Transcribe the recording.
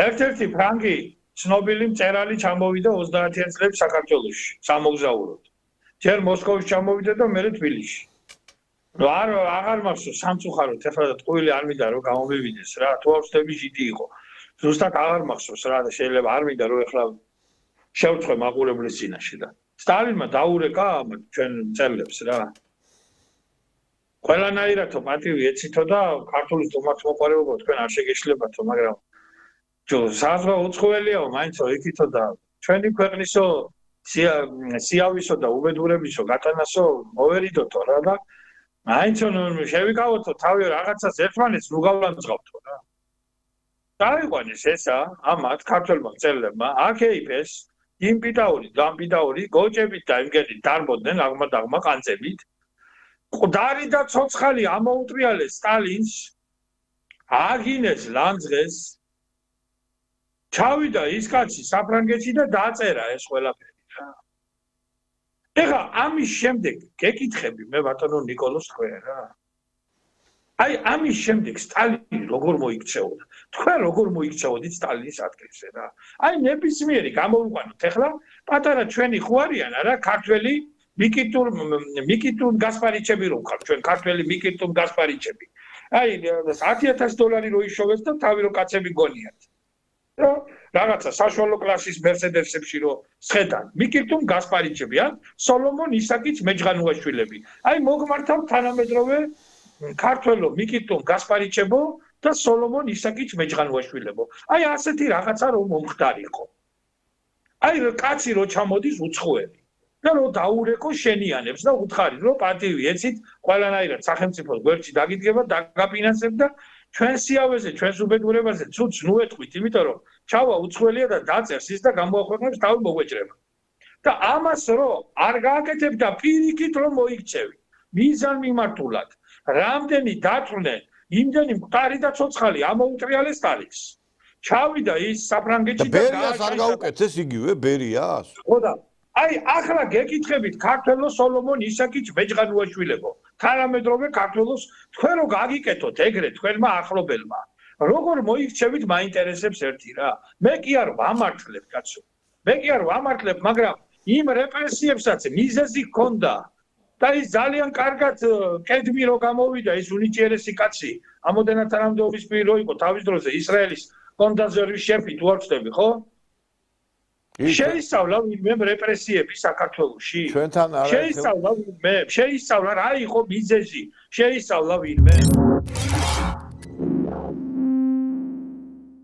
ერთ-ერთი ფრანგი ცნობილი მწერალი ჩამოვიდა 30-იან წლებში საქართველოში სამოგზაუროდ. ჯერ მოსკოვში ჩამოვიდა და მერე თბილისში. აღარ მახსოვს სამწუხაროდ ეხლა და ტყუილი არ მინდა რომ გამომივიდეს რა, თუ არ ვწდები ჟიდი იყო. ზუსტად აღარ მახსოვს რა და შეიძლება არ მინდა რომ ეხლა შევწყვე მაყურებლის წინაშე და სტალინმა დაურეკა ჩვენ მწერლებს რა. ყველანაირადო პატივი ეცითო და ქართული სტუმარს მოყარებობა თქვენ არ შეგეშლებათო, მაგრამ საზღვა უცხოელიაო, მაინც იქითო და ჩვენი ქვეყნისო სიავისო და უბედურებისო გატანასო მოვერიდოთო რა და მაინც შევიკავოთო თავი რაღაცას ერთმანეთს ნუ გავამძღავთო რა. დაიყვანეს ესა ამათ ქართველმა მწერლებმა აქეიფეს იმ პიტაური დამპიტაური გოჭებით და იმგენით დარბოდნენ აღმადაღმა ყანწებით. მყდარი და ცოცხალი ამოუტრიალეს სტალინს, აგინეს ლანძღეს, ჩავიდა ის კაცი საფრანგეთში და დაწერა ეს ყველაფერი რა. ეხლა ამის შემდეგ გეკითხები მე ბატონო ნიკოლოზ თქვენ რა. აი ამის შემდეგ სტალინი როგორ მოიქცეოდა? თქვენ როგორ მოიქცეოდით სტალინის ადგილზე რა? აი ნებისმიერი გამოვიყვანოთ ეხლა პატარა ჩვენი ხო არიან არა ქართველი მიკიტურ გასპარიჩები რო ვქართ ჩვენ ქართველი მიკიტურ გასპარიჩები. აი $10,000 რო იშოვეს და თავი რო კაცები გონიათ. რა რაღაცა საშუალო კლასის მერსედესებში რო სხედან მიკიტურ გასპარიჩები ან სოლომონ ისაკის მეჯღანუაშვილები. აი მოგმართავ თანამედროვე ქართველო მიკიტურ გასპარიჩებო და სოლომონ ისაკის მეჯღანუაშვილებო. აი ასეთი რაღაცა რომ მომხდარიყო. აი კაცი რო ჩამოდის უცხოელი და რო დაურეკო შენიანებს და უთხარი რომ პატივი ეცით ყველანაირად სახელმწიფოს გვერდში დაგიდგება დაგაფინანსებ და ჩვენ სიავეზე ჩვენს უბედურებაზე ცუც ნუ ეთქვით იმიტომ რომ ჩავა უცხოელია და დაწერს ის და გამოაქვეყნებს თავი მოგვეჭრება და ამას რომ არ გააკეთებ და პირიქით რომ მოიქცევი მიზანმიმართულად რამდენი დათვლნენ იმდენი მყარი და ცოცხალი ამოუტრიალეს სტალინს ჩავიდა ის საფრანგეთში და ბერიას არ გაუკეთეს იგივე ბერიას ხოდა აი ახლა გეკითხებით ქართველო სოლომონ ისაკის მეჯღანუაშვილებო თანამედროვე ქართველოს თქვენ რო გაგიკეთოთ ეგრე თქვენმა ახლობელმა როგორ მოიქცევით მაინტერესებს ერთი რა მე კი არ ვამართლებ კაცო მე კი არ ვამართლებ მაგრამ იმ რეპრესიებსაც მიზეზი ჰქონდა და ის ძალიან კარგად კედმი რო გამოვიდა ის უნიჭიერესი კაცი ამოდენად თანამდებობის პირი რო იყო თავის დროზე ისრაელის კონდაზერვის შეფი თუ არ ვწდები ხო შეისწავლა ვინმე რეპრესიები საქართველოში ჩვენთან არა შეისწავლა ვინმე შეისწავლა რა იყო მიზეზი შეისწავლა ვინმე